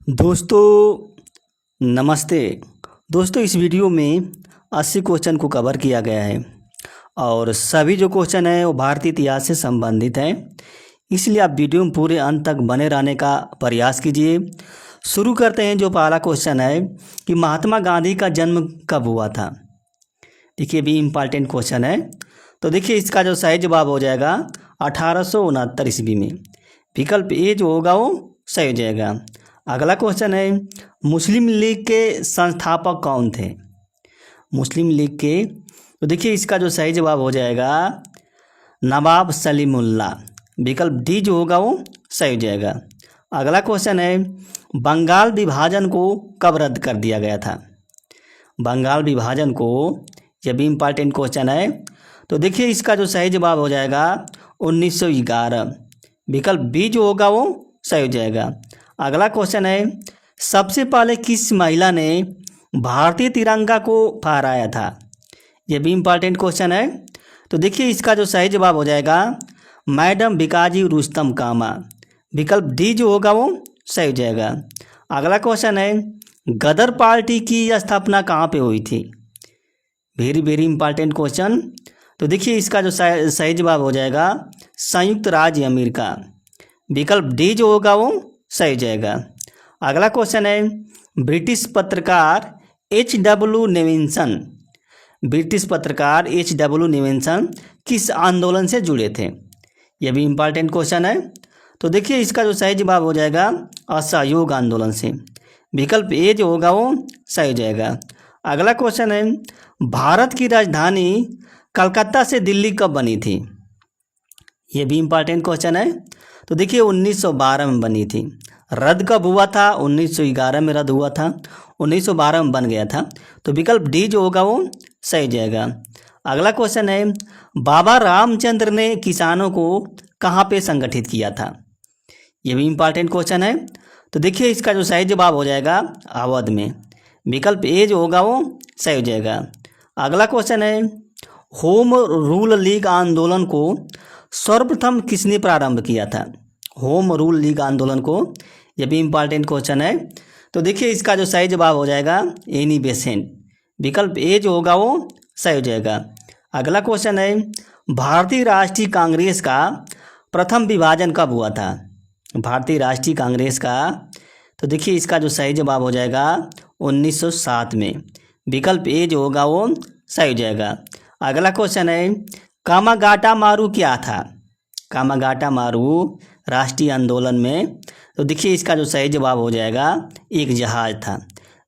दोस्तों नमस्ते। दोस्तों इस वीडियो में 80 क्वेश्चन को कवर किया गया है और सभी जो क्वेश्चन है वो भारतीय इतिहास से संबंधित हैं। इसलिए आप वीडियो में पूरे अंत तक बने रहने का प्रयास कीजिए। शुरू करते हैं। जो पहला क्वेश्चन है कि महात्मा गांधी का जन्म कब हुआ था। देखिए भी इम्पॉर्टेंट क्वेश्चन है। तो देखिए इसका जो सही जवाब हो जाएगा 1869 ईस्वी में। विकल्प ए जो होगा वो सही हो जाएगा। अगला क्वेश्चन है मुस्लिम लीग के संस्थापक कौन थे। मुस्लिम लीग के तो देखिए इसका जो सही जवाब हो जाएगा नवाब सलीमुल्लाह। विकल्प डी जो होगा वो सही हो जाएगा। अगला क्वेश्चन है बंगाल विभाजन को कब रद्द कर दिया गया था। बंगाल विभाजन को, यह भी इम्पॉर्टेंट क्वेश्चन है। तो देखिए इसका जो सही जवाब हो जाएगा 1911। विकल्प बी जो होगा वो सही हो जाएगा। अगला क्वेश्चन है सबसे पहले किस महिला ने भारतीय तिरंगा को फहराया था। यह भी इम्पॉर्टेंट क्वेश्चन है। तो देखिए इसका जो सही जवाब हो जाएगा मैडम भिकाजी रुस्तम कामा। विकल्प डी जो होगा वो सही हो जाएगा। अगला क्वेश्चन है गदर पार्टी की स्थापना कहाँ पे हुई थी। Very very important question. तो देखिए इसका जो सही जवाब हो जाएगा संयुक्त राज्य अमेरिका। विकल्प डी जो होगा वो सही हो जाएगा। अगला क्वेश्चन है ब्रिटिश पत्रकार H.W. नेविंसन। ब्रिटिश पत्रकार H.W. नेविंसन किस आंदोलन से जुड़े थे। यह भी इम्पॉर्टेंट क्वेश्चन है। तो देखिए इसका जो सही जवाब हो जाएगा असहयोग आंदोलन से। विकल्प ए जो होगा वो सही हो जाएगा। अगला क्वेश्चन है भारत की राजधानी कलकत्ता से दिल्ली कब बनी थी। ये भी इम्पॉर्टेंट क्वेश्चन है। तो देखिए 1912 में बनी थी। रद्द कब हुआ था। 1911 में रद्द हुआ था। 1912 में बन गया था। तो विकल्प डी जो होगा वो सही जाएगा। अगला क्वेश्चन है बाबा रामचंद्र ने किसानों को कहाँ पे संगठित किया था। ये भी इम्पॉर्टेंट क्वेश्चन है। तो देखिए इसका जो सही जवाब हो जाएगा अवध में। विकल्प ए जो होगा वो सही हो जाएगा। अगला क्वेश्चन है होम रूल लीग आंदोलन को सर्वप्रथम किसने प्रारंभ किया था। होम रूल लीग आंदोलन को, यह भी इम्पॉर्टेंट क्वेश्चन है। तो देखिए इसका जो सही जवाब हो जाएगा एनी बेसेंट। विकल्प ए जो होगा वो सही हो जाएगा। अगला क्वेश्चन है भारतीय राष्ट्रीय कांग्रेस का प्रथम विभाजन कब हुआ था। भारतीय राष्ट्रीय कांग्रेस का, तो देखिए इसका जो सही जवाब हो जाएगा 1907 में। विकल्प ए जो होगा वो सही हो जाएगा। अगला क्वेश्चन है कामागाटा मारू क्या था। कामागाटा मारू राष्ट्रीय आंदोलन में, तो देखिए इसका जो सही जवाब हो जाएगा एक जहाज था।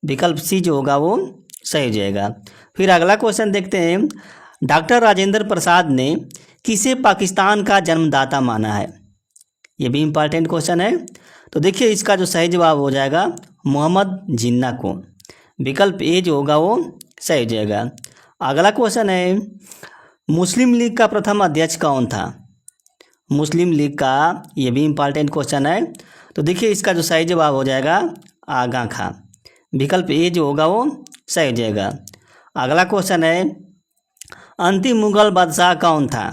विकल्प सी जो होगा वो सही हो जाएगा। फिर अगला क्वेश्चन देखते हैं डॉक्टर राजेंद्र प्रसाद ने किसे पाकिस्तान का जन्मदाता माना है। ये भी इम्पॉर्टेंट क्वेश्चन है। तो देखिए इसका जो सही जवाब हो जाएगा मोहम्मद जिन्ना को। विकल्प ए जो होगा वो सही हो जाएगा। अगला क्वेश्चन है मुस्लिम लीग का प्रथम अध्यक्ष कौन था। मुस्लिम लीग का, ये भी इम्पॉर्टेंट क्वेश्चन है। तो देखिए इसका जो सही जवाब हो जाएगा आगा खां। विकल्प ए जो होगा वो सही हो जाएगा। अगला क्वेश्चन है अंतिम मुगल बादशाह कौन था।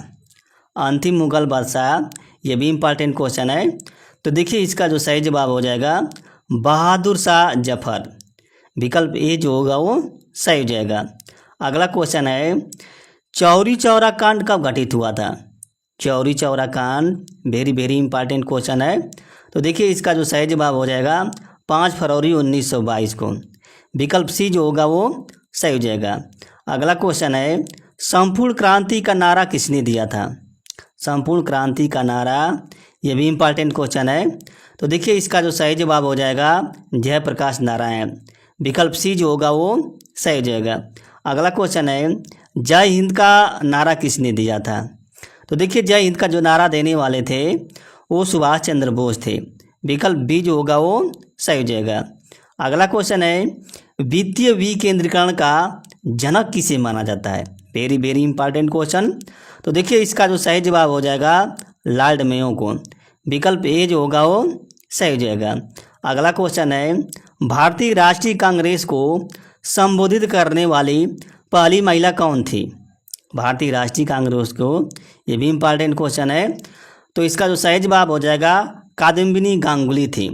अंतिम मुगल बादशाह, ये भी इम्पॉर्टेंट क्वेश्चन है। तो देखिए इसका जो सही जवाब हो जाएगा बहादुर शाह जफर। विकल्प ए जो होगा वो सही हो जाएगा। अगला क्वेश्चन है चौरी चौरा कांड कब घटित हुआ था। चौरी चौरा कांड, वेरी वेरी इंपॉर्टेंट क्वेश्चन है। तो देखिए इसका जो सही जवाब हो जाएगा 5 फरवरी 1922 को। विकल्प सी जो होगा वो सही हो जाएगा। अगला क्वेश्चन है संपूर्ण क्रांति का नारा किसने दिया था। संपूर्ण क्रांति का नारा, ये भी इम्पॉर्टेंट क्वेश्चन है। तो देखिए इसका जो सही जवाब हो जाएगा जयप्रकाश नारायण। विकल्प सी जो होगा वो सही हो जाएगा। अगला क्वेश्चन है जय हिंद का नारा किसने दिया था। तो देखिए जय हिंद का जो नारा देने वाले थे वो सुभाष चंद्र बोस थे। विकल्प बी जो होगा वो सही हो जाएगा। अगला क्वेश्चन है वित्तीय विकेंद्रीकरण का जनक किसे माना जाता है। Very very important question. तो देखिए इसका जो सही जवाब हो जाएगा लॉर्ड मेयो को। विकल्प ए जो होगा वो सही हो जाएगा। अगला क्वेश्चन है भारतीय राष्ट्रीय कांग्रेस को संबोधित करने वाली पहली महिला कौन थी। भारतीय राष्ट्रीय कांग्रेस को, ये भी इम्पॉर्टेंट क्वेश्चन है। तो इसका जो सही जवाब हो जाएगा कादम्बिनी गांगुली थी।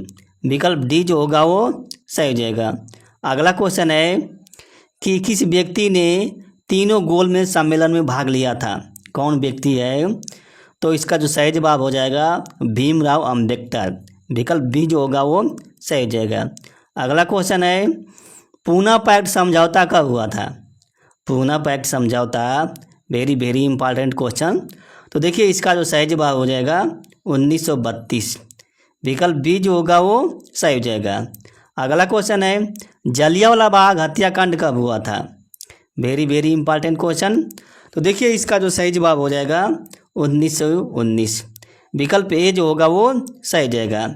विकल्प डी जो होगा वो सही हो जाएगा। अगला क्वेश्चन है कि किस व्यक्ति ने तीनों गोलमेज सम्मेलन में भाग लिया था, कौन व्यक्ति है? तो इसका जो सही जवाब हो जाएगा भीमराव अम्बेडकर। विकल्प बी जो होगा वो सही हो जाएगा। अगला क्वेश्चन है पूना पैक्ट समझौता कब हुआ था? पूना पैक्ट समझौता वेरी वेरी इंपॉर्टेंट क्वेश्चन। तो देखिए इसका जो सही जवाब हो जाएगा 1932। विकल्प बी जो होगा वो सही हो जाएगा। अगला क्वेश्चन है जलियांवाला बाग हत्याकांड कब हुआ था? Very very important question. तो देखिए इसका जो सही जवाब हो जाएगा 1919। विकल्प ए जो होगा वो सही हो जाएगा।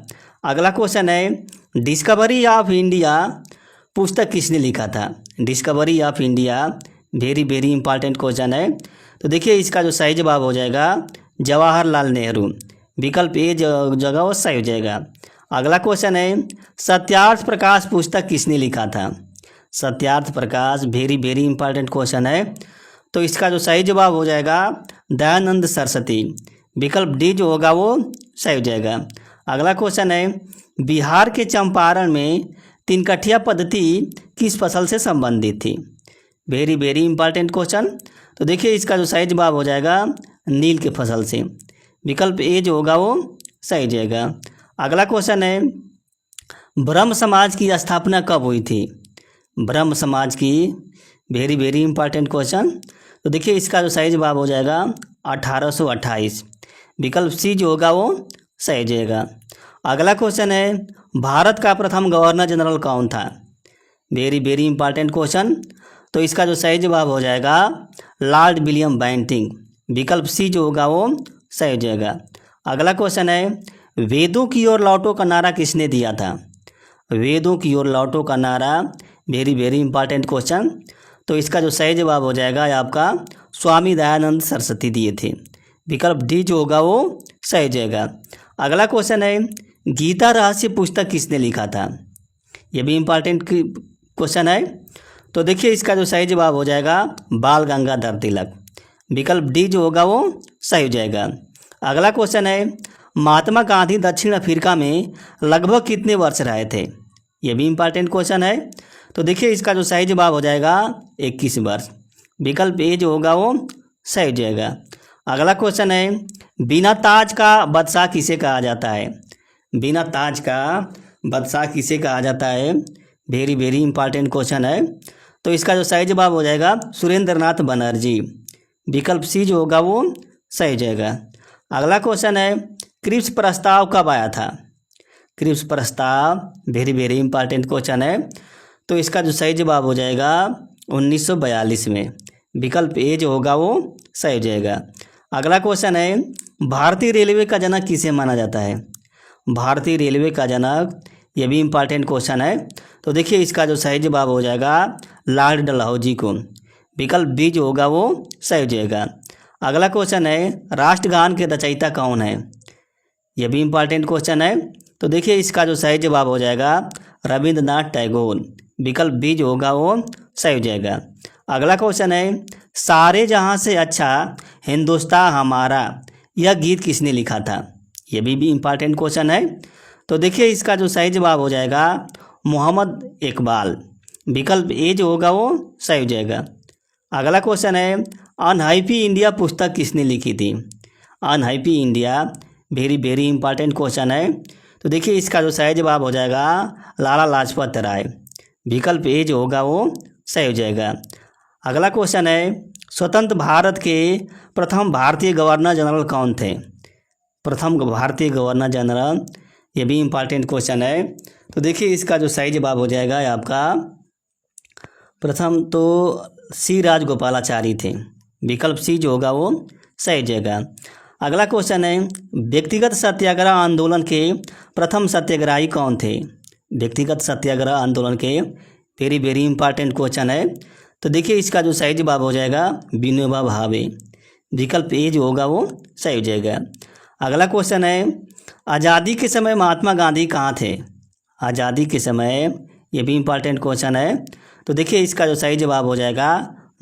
अगला क्वेश्चन है डिस्कवरी ऑफ इंडिया पुस्तक किसने लिखा था? Discovery of India very very important question है। तो देखिए इसका जो सही जवाब हो जाएगा जवाहरलाल नेहरू। विकल्प ए जगह वो सही हो जाएगा। अगला क्वेश्चन है सत्यार्थ प्रकाश पुस्तक किसने लिखा था? Satyarth Prakash very very important question है। तो इसका जो सही जवाब हो जाएगा दयानंद सरस्वती। विकल्प डी जो होगा वो सही हो जाएगा। अगला क्वेश्चन है बिहार के चंपारण में तिनकठिया पद्धति किस फसल से संबंधित थी? Very very important question. तो देखिए इसका जो सही जवाब हो जाएगा नील के फसल से। विकल्प ए जो होगा वो सही हो जाएगा। अगला क्वेश्चन है ब्रह्म समाज की स्थापना कब हुई थी? ब्रह्म समाज की वेरी वेरी इंपॉर्टेंट क्वेश्चन। तो देखिए इसका जो सही जवाब हो जाएगा 1828। विकल्प सी जो होगा वो सही हो जाएगा। अगला क्वेश्चन है भारत का प्रथम गवर्नर जनरल कौन था? Very very important question. तो इसका जो सही जवाब हो जाएगा लॉर्ड विलियम बेंटिंग। विकल्प सी जो होगा वो सही हो जाएगा। अगला क्वेश्चन है वेदों की ओर लौटो का नारा किसने दिया था? वेदों की ओर लौटो का नारा वेरी वेरी इंपॉर्टेंट क्वेश्चन। तो इसका जो सही जवाब हो जाएगा आपका स्वामी दयानंद सरस्वती दिए थे। विकल्प डी जो होगा वो सही हो जाएगा। अगला क्वेश्चन है गीता रहस्य पुस्तक किसने लिखा था? ये भी इंपॉर्टेंट क्वेश्चन है। तो देखिए इसका जो सही जवाब हो जाएगा बाल गंगाधर तिलक। विकल्प डी जो होगा वो सही हो जाएगा। अगला क्वेश्चन है महात्मा गांधी दक्षिण अफ्रीका में लगभग कितने वर्ष रहे थे? ये भी इंपॉर्टेंट क्वेश्चन है। तो देखिए इसका जो सही जवाब हो जाएगा 21 वर्ष। विकल्प ए जो होगा वो सही हो जाएगा। अगला क्वेश्चन है बिना ताज का बादशाह किसे कहा जाता है? बिना ताज का बादशाह किसे कहा जाता है? वेरी वेरी इंपॉर्टेंट क्वेश्चन है। तो इसका जो सही जवाब हो जाएगा सुरेंद्रनाथ बनर्जी। विकल्प सी जो होगा वो सही हो जाएगा। अगला क्वेश्चन है क्रिप्स प्रस्ताव कब आया था? क्रिप्स प्रस्ताव वेरी वेरी इंपॉर्टेंट क्वेश्चन है। तो इसका जो सही जवाब हो जाएगा 1942 में। विकल्प ए जो होगा वो सही हो जाएगा। अगला क्वेश्चन है भारतीय रेलवे का जनक किसे माना जाता है? भारतीय रेलवे का जनक ये भी इंपॉर्टेंट क्वेश्चन है। तो देखिए इसका जो सही जवाब हो जाएगा लॉर्ड डलहौजी को। विकल्प बी जो होगा वो सही हो जाएगा। अगला क्वेश्चन है राष्ट्रगान के रचयिता कौन है? यह भी इंपॉर्टेंट क्वेश्चन है। तो देखिए इसका जो सही जवाब हो जाएगा रविंद्रनाथ टैगोर। विकल्प बी जो होगा वो सही हो जाएगा। अगला क्वेश्चन है सारे जहां से अच्छा हिंदुस्तान हमारा यह गीत किसने लिखा था? यह भी इंपॉर्टेंट क्वेश्चन है। तो देखिए इसका जो सही जवाब हो जाएगा मोहम्मद इकबाल। विकल्प ए जो होगा वो सही हो जाएगा। अगला क्वेश्चन है अनहैप्पी इंडिया पुस्तक किसने लिखी थी? Unhappy India very very important question है। तो देखिए इसका जो सही जवाब हो जाएगा लाला लाजपत राय। विकल्प ए जो होगा वो सही हो जाएगा। अगला क्वेश्चन है स्वतंत्र भारत के प्रथम भारतीय गवर्नर जनरल कौन थे? प्रथम भारतीय गवर्नर जनरल ये भी इंपॉर्टेंट क्वेश्चन है। तो देखिए इसका जो सही जवाब हो जाएगा आपका प्रथम तो सी राजगोपालाचारी थे। विकल्प सी जो होगा वो सही हो जाएगा। अगला क्वेश्चन है व्यक्तिगत सत्याग्रह आंदोलन के प्रथम सत्याग्रही कौन थे? व्यक्तिगत सत्याग्रह आंदोलन के वेरी वेरी इंपॉर्टेंट क्वेश्चन है। तो देखिए इसका जो सही जवाब हो जाएगा विनोबा भावे। विकल्प ए जो होगा वो सही हो जाएगा। अगला क्वेश्चन है आज़ादी के समय महात्मा गांधी कहाँ थे? आज़ादी के समय ये भी इंपॉर्टेंट क्वेश्चन है। तो देखिए इसका जो सही जवाब हो जाएगा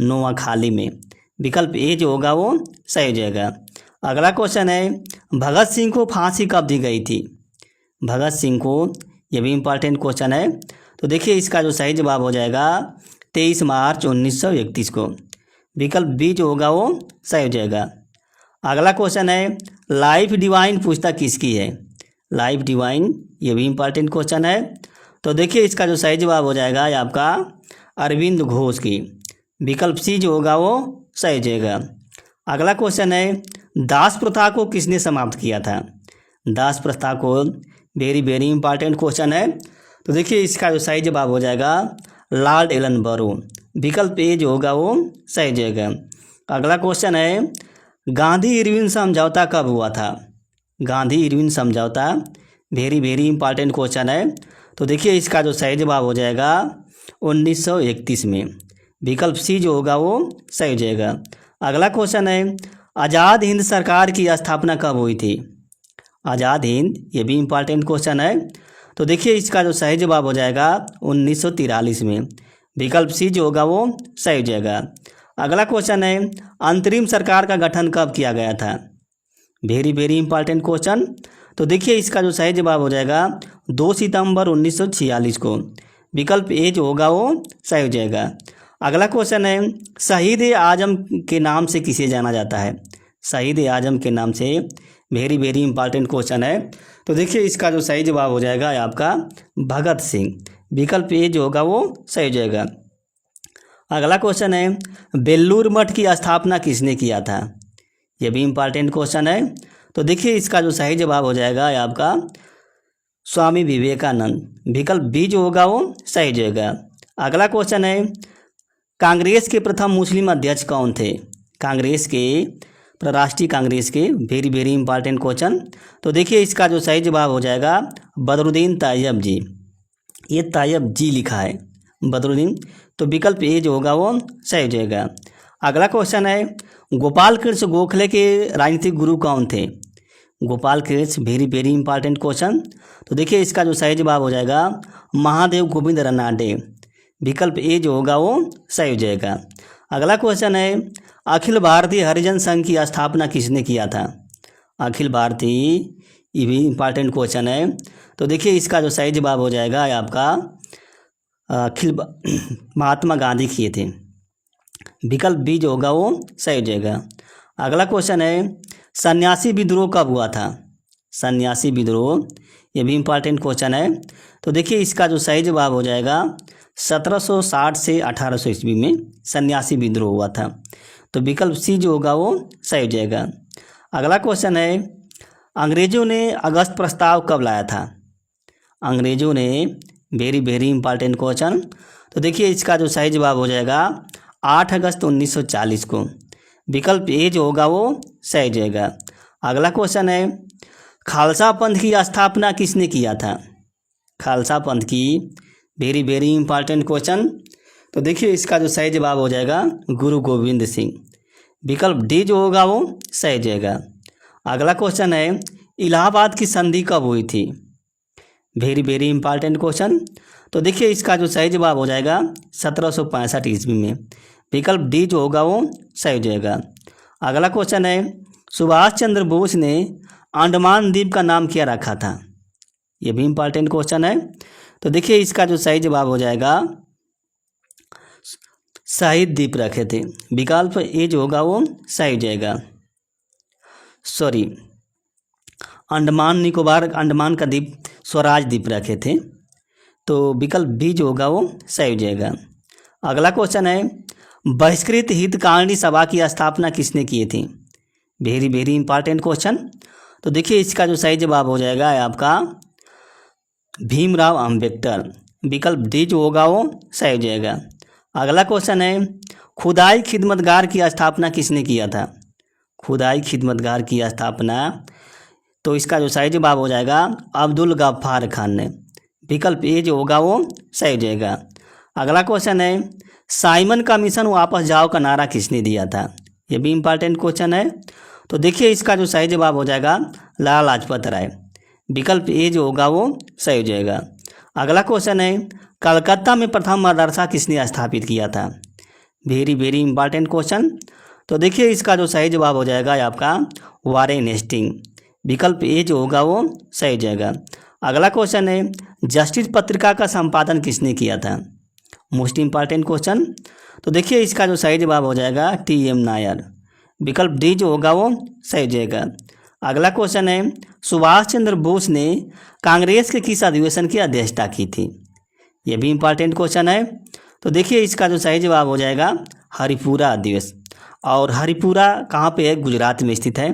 नोआखाली में। विकल्प ए जो होगा वो सही हो जाएगा। अगला क्वेश्चन है भगत सिंह को फांसी कब दी गई थी? भगत सिंह को ये भी इम्पॉर्टेंट क्वेश्चन है। तो देखिए इसका जो सही जवाब हो जाएगा 23 मार्च 1931 को। विकल्प बी जो होगा वो सही हो जाएगा। अगला क्वेश्चन है लाइफ डिवाइन पुस्तक किसकी है? लाइफ डिवाइन ये भी इम्पॉर्टेंट क्वेश्चन है। तो देखिए इसका जो सही जवाब हो जाएगा ये आपका अरविंद घोष की। विकल्प सी जो होगा वो सही हो जाएगा। अगला क्वेश्चन है दास प्रथा को किसने समाप्त किया था? दास प्रथा को वेरी वेरी इंपॉर्टेंट क्वेश्चन है। तो देखिए इसका जो सही जवाब हो जाएगा लॉर्ड एलन बरो। विकल्प ए जो होगा वो सही हो जाएगा। अगला क्वेश्चन है गांधी इरविन समझौता कब हुआ था? गांधी इरविन समझौता वेरी वेरी इंपॉर्टेंट क्वेश्चन है। तो देखिए इसका जो सही जवाब हो जाएगा 1931 में। विकल्प सी जो होगा वो सही हो जाएगा। अगला क्वेश्चन है आज़ाद हिंद सरकार की स्थापना कब हुई थी? आज़ाद हिंद ये भी इम्पॉर्टेंट क्वेश्चन है। तो देखिए इसका जो सही जवाब हो जाएगा 1943 में। विकल्प सी जो होगा वो सही हो जाएगा। अगला क्वेश्चन है अंतरिम सरकार का गठन कब किया गया था? Very very important question. तो देखिए इसका जो सही जवाब हो जाएगा 2 सितंबर 1946 को। विकल्प ए जो होगा वो सही हो जाएगा। अगला क्वेश्चन है शहीद आजम के नाम से किसे जाना जाता है? शहीद आजम के नाम से वेरी वेरी इंपॉर्टेंट क्वेश्चन है। तो देखिए इसका जो सही जवाब हो जाएगा आपका भगत सिंह। विकल्प ए जो होगा वो सही हो जाएगा। अगला क्वेश्चन है बेल्लूर मठ की स्थापना किसने किया था? ये भी इम्पॉर्टेंट क्वेश्चन है। तो देखिए इसका जो सही जवाब हो जाएगा आपका स्वामी विवेकानंद। विकल्प बी जो होगा वो सही हो जाएगा। अगला क्वेश्चन है कांग्रेस के प्रथम मुस्लिम अध्यक्ष कौन थे? कांग्रेस के राष्ट्रीय कांग्रेस के वेरी वेरी इंपॉर्टेंट क्वेश्चन। तो देखिए इसका जो सही जवाब हो जाएगा बदरुद्दीन तैयब जी। ये तैयब जी लिखा है बदरुद्दीन। तो विकल्प ए जो होगा वो सही हो जाएगा। अगला क्वेश्चन है गोपाल कृष्ण गोखले के राजनीतिक गुरु कौन थे? Gopal Krishna very very important question. तो देखिए इसका जो सही जवाब हो जाएगा महादेव गोविंद रनाडे। विकल्प ए जो होगा वो सही हो जाएगा। अगला क्वेश्चन है अखिल भारतीय हरिजन संघ की स्थापना किसने किया था? अखिल भारतीय ये भी इम्पॉर्टेंट क्वेश्चन है। तो देखिए इसका जो सही जवाब हो जाएगा आपका महात्मा गांधी किए थे। विकल्प बी जो होगा वो सही हो जाएगा। अगला क्वेश्चन है सन्यासी विद्रोह कब हुआ था? सन्यासी विद्रोह ये भी इम्पॉर्टेंट क्वेश्चन है। तो देखिए इसका जो सही जवाब हो जाएगा 1760 से 1800 ईस्वी में सन्यासी विद्रोह हुआ था। तो विकल्प सी जो होगा वो सही हो जाएगा। अगला क्वेश्चन है अंग्रेजों ने अगस्त प्रस्ताव कब लाया था? अंग्रेजों ने वेरी वेरी इंपॉर्टेंट क्वेश्चन। तो देखिए इसका जो सही जवाब हो जाएगा 8 अगस्त 1940 को। विकल्प ए जो होगा वो सही हो जाएगा। अगला क्वेश्चन है खालसा पंथ की स्थापना किसने किया था? खालसा पंथ की वेरी वेरी इंपॉर्टेंट क्वेश्चन। तो देखिए इसका जो सही जवाब हो जाएगा गुरु गोविंद सिंह। विकल्प डी जो होगा वो सही हो जाएगा। अगला क्वेश्चन है इलाहाबाद की संधि कब हुई थी? Very very important question. तो देखिए इसका जो सही जवाब हो जाएगा 1765 ईस्वी में। विकल्प डी जो होगा वो सही हो जाएगा। अगला क्वेश्चन है सुभाष चंद्र बोस ने अंडमान द्वीप का नाम क्या रखा था? ये भी इंपॉर्टेंट क्वेश्चन है। तो देखिए इसका जो सही जवाब हो जाएगा शहीद द्वीप रखे थे। विकल्प ए जो होगा वो सही हो जाएगा। सॉरी अंडमान निकोबार अंडमान का द्वीप स्वराज द्वीप रखे थे। तो विकल्प बी जो होगा वो सही हो जाएगा। अगला क्वेश्चन है बहिष्कृत हितकारिणी सभा की स्थापना किसने की थी? Very very important question. तो देखिए इसका जो सही जवाब हो जाएगा आपका भीमराव अंबेडकर। विकल्प डी जो होगा वो सही हो जाएगा। अगला क्वेश्चन है खुदाई खिदमतगार की स्थापना किसने किया था? खुदाई खिदमतगार की स्थापना तो इसका जो सही जवाब हो जाएगा अब्दुल गफ्फार खान ने। विकल्प ए जो होगा वो सही हो जाएगा। अगला क्वेश्चन है साइमन का मिशन वापस जाओ का नारा किसने दिया था? ये भी इंपॉर्टेंट क्वेश्चन है। तो देखिए इसका जो सही जवाब हो जाएगा लाला लाजपत राय। विकल्प ए जो होगा वो सही हो जाएगा। अगला क्वेश्चन है कलकत्ता में प्रथम मदरसा किसने स्थापित किया था? Very very important question. तो देखिए इसका जो सही जवाब हो जाएगा आपका वारेन हेस्टिंग। विकल्प ए जो होगा वो सही हो जाएगा। अगला क्वेश्चन है जस्टिस पत्रिका का संपादन किसने किया था? Most important question. तो देखिए इसका जो सही जवाब हो जाएगा टी.एम. नायर। विकल्प डी जो होगा वो सही हो जाएगा। अगला क्वेश्चन है सुभाष चंद्र बोस ने कांग्रेस के किस अधिवेशन की अध्यक्षता की थी? यह भी इंपॉर्टेंट क्वेश्चन है। तो देखिए इसका जो सही जवाब हो जाएगा हरिपुरा अधिवेशन। और हरिपुरा कहाँ पे है? गुजरात में स्थित है।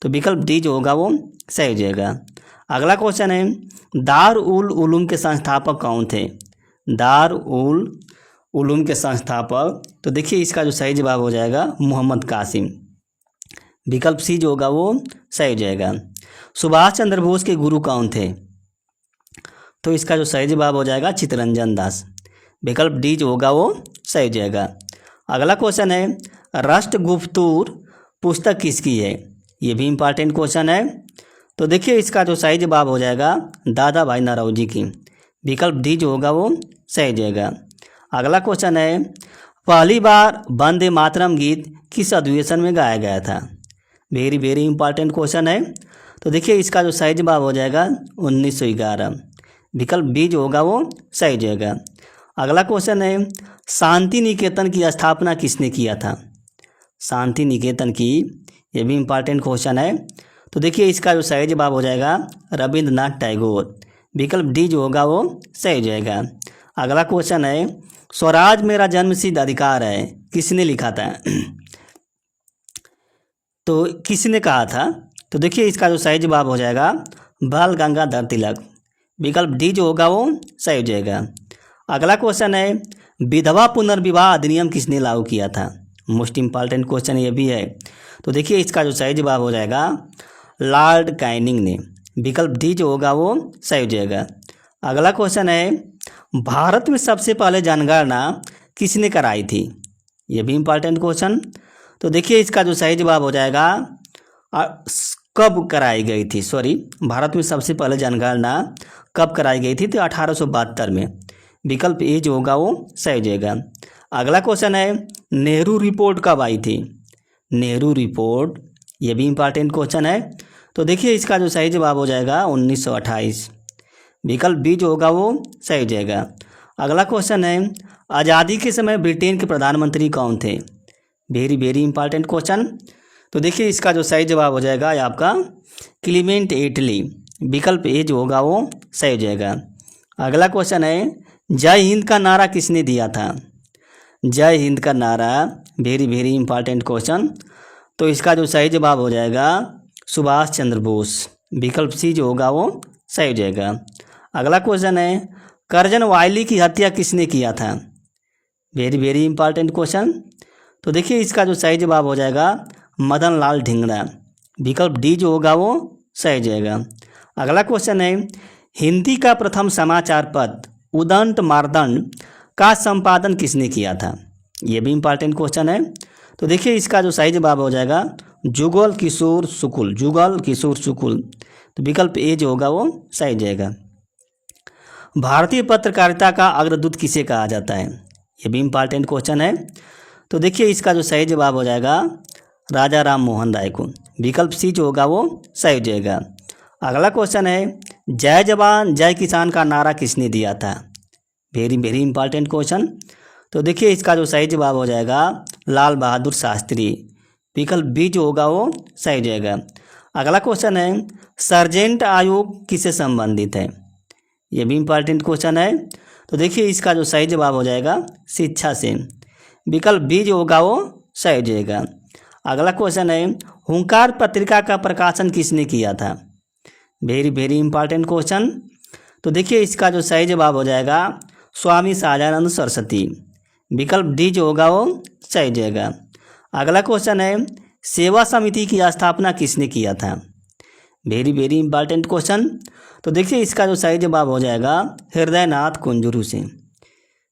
तो विकल्प डी जो होगा वो सही हो जाएगा। अगला क्वेश्चन है दार उल उलूम के संस्थापक कौन थे? दार उल उलूम के संस्थापक। तो देखिए इसका जो सही जवाब हो जाएगा मोहम्मद कासिम। विकल्प सी जो होगा वो सही हो जाएगा। सुभाष चंद्र बोस के गुरु कौन थे? तो इसका जो सही जवाब हो जाएगा चित्तरंजन दास। विकल्प डी जो होगा वो सही हो जाएगा। अगला क्वेश्चन है राष्ट्रगुप्तूर पुस्तक किसकी है? ये भी इंपॉर्टेंट क्वेश्चन है। तो देखिए इसका जो सही जवाब हो जाएगा दादा भाई नौरोजी की। विकल्प डी जो होगा वो सही हो जाएगा। अगला क्वेश्चन है पहली बार वंदे मातरम गीत किस अधिवेशन में गाया गया था? वेरी वेरी इंपॉर्टेंट क्वेश्चन है। तो देखिए इसका जो सही जवाब हो जाएगा 1911। विकल्प बी जो होगा वो सही हो जाएगा। अगला क्वेश्चन है शांति निकेतन की स्थापना किसने किया था? शांति निकेतन की, ये भी इंपॉर्टेंट क्वेश्चन है। तो देखिए इसका जो सही जवाब हो जाएगा रविंद्रनाथ टैगोर। विकल्प डी जो होगा वो सही हो जाएगा। अगला क्वेश्चन है स्वराज मेरा जन्मसिद्ध अधिकार है किसने लिखा था? तो किसने कहा था? तो देखिए इसका जो सही जवाब हो जाएगा बाल गंगाधर तिलक। विकल्प डी जो होगा वो सही हो जाएगा। अगला क्वेश्चन है विधवा पुनर्विवाह अधिनियम किसने लागू किया था? मोस्ट इंपॉर्टेंट क्वेश्चन ये भी है। तो देखिए इसका जो सही जवाब हो जाएगा लॉर्ड कैनिंग ने। विकल्प डी जो होगा वो सही हो जाएगा। अगला क्वेश्चन है भारत में सबसे पहले जनगणना किसने कराई थी? ये भी इंपॉर्टेंट क्वेश्चन। तो देखिए इसका जो सही जवाब हो जाएगा कब कराई गई थी, भारत में सबसे पहले जनगणना कब कराई गई थी? तो 1872 में। विकल्प ए जो होगा वो सही हो जाएगा। अगला क्वेश्चन है नेहरू रिपोर्ट कब आई थी? नेहरू रिपोर्ट, ये भी इंपॉर्टेंट क्वेश्चन है। तो देखिए इसका जो सही जवाब हो जाएगा 1928। विकल्प बी जो होगा वो सही हो जाएगा। अगला क्वेश्चन है आज़ादी के समय ब्रिटेन के प्रधानमंत्री कौन थे? Very very important question. तो देखिए इसका जो सही जवाब हो जाएगा आपका क्लीमेंट एटली। विकल्प ए जो होगा वो सही हो जाएगा। अगला क्वेश्चन है जय हिंद का नारा किसने दिया था? जय हिंद का नारा, वेरी वेरी इंपॉर्टेंट क्वेश्चन। तो इसका जो सही जवाब हो जाएगा सुभाष चंद्र बोस। विकल्प सी जो होगा वो सही हो जाएगा। अगला क्वेश्चन है करजन वायली की हत्या किसने किया था? Very very important question. तो देखिए इसका जो सही जवाब हो जाएगा मदन लाल ढींगरा। विकल्प डी जो होगा वो सही हो जाएगा। अगला क्वेश्चन है हिंदी का प्रथम समाचार पत्र उदंत मार्दंड का संपादन किसने किया था? ये भी इंपॉर्टेंट क्वेश्चन है। तो देखिए इसका जो सही जवाब हो जाएगा जुगल किशोर शुक्ल। जुगल किशोर शुक्ल। तो विकल्प ए जो होगा वो सही हो जाएगा। भारतीय पत्रकारिता का अग्रदूत किसे कहा जाता है? ये भी इंपॉर्टेंट क्वेश्चन है। तो देखिए इसका जो सही जवाब हो जाएगा राजा राम मोहन राय को। विकल्प सी जो होगा वो सही हो जाएगा। अगला क्वेश्चन है जय जवान जय किसान का नारा किसने दिया था? Very very important question. तो देखिए इसका जो सही जवाब हो जाएगा लाल बहादुर शास्त्री। विकल्प बी जो होगा वो सही हो जाएगा। अगला क्वेश्चन है सर्जेंट आयोग किससे संबंधित है? ये भी इंपॉर्टेंट क्वेश्चन है। तो देखिए इसका जो सही जवाब हो जाएगा शिक्षा से। विकल्प बी जो होगा वो सही हो जाएगा। अगला क्वेश्चन है हुंकार पत्रिका का प्रकाशन किसने किया था? Very very important question. तो देखिए इसका जो सही जवाब हो जाएगा स्वामी सहजानंद सरस्वती। विकल्प डी जो होगा वो सही हो जाएगा। अगला क्वेश्चन है सेवा समिति की स्थापना किसने किया था? Very very important question. तो देखिए इसका जो सही जवाब हो जाएगा हृदयनाथ कुंजरू से।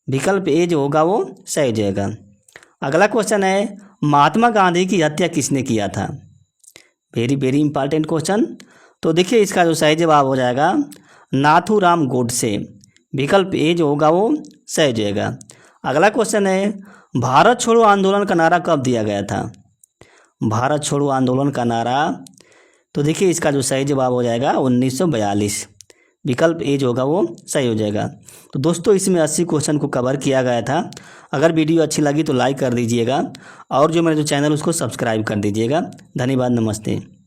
विकल्प ए जो होगा वो सही हो जाएगा। अगला क्वेश्चन है महात्मा गांधी की हत्या किसने किया था? Very very important question. तो देखिए इसका जो सही जवाब हो जाएगा नाथूराम गोडसे। विकल्प ए जो होगा वो सही हो जाएगा। अगला क्वेश्चन है भारत छोड़ो आंदोलन का नारा कब दिया गया था? भारत छोड़ो आंदोलन का नारा, तो देखिए इसका जो सही जवाब हो जाएगा 1942। विकल्प ए जो होगा वो सही हो जाएगा। तो दोस्तों इसमें 80 क्वेश्चन को कवर किया गया था। अगर वीडियो अच्छी लगी तो लाइक कर दीजिएगा और जो मेरा जो चैनल उसको सब्सक्राइब कर दीजिएगा। धन्यवाद, नमस्ते।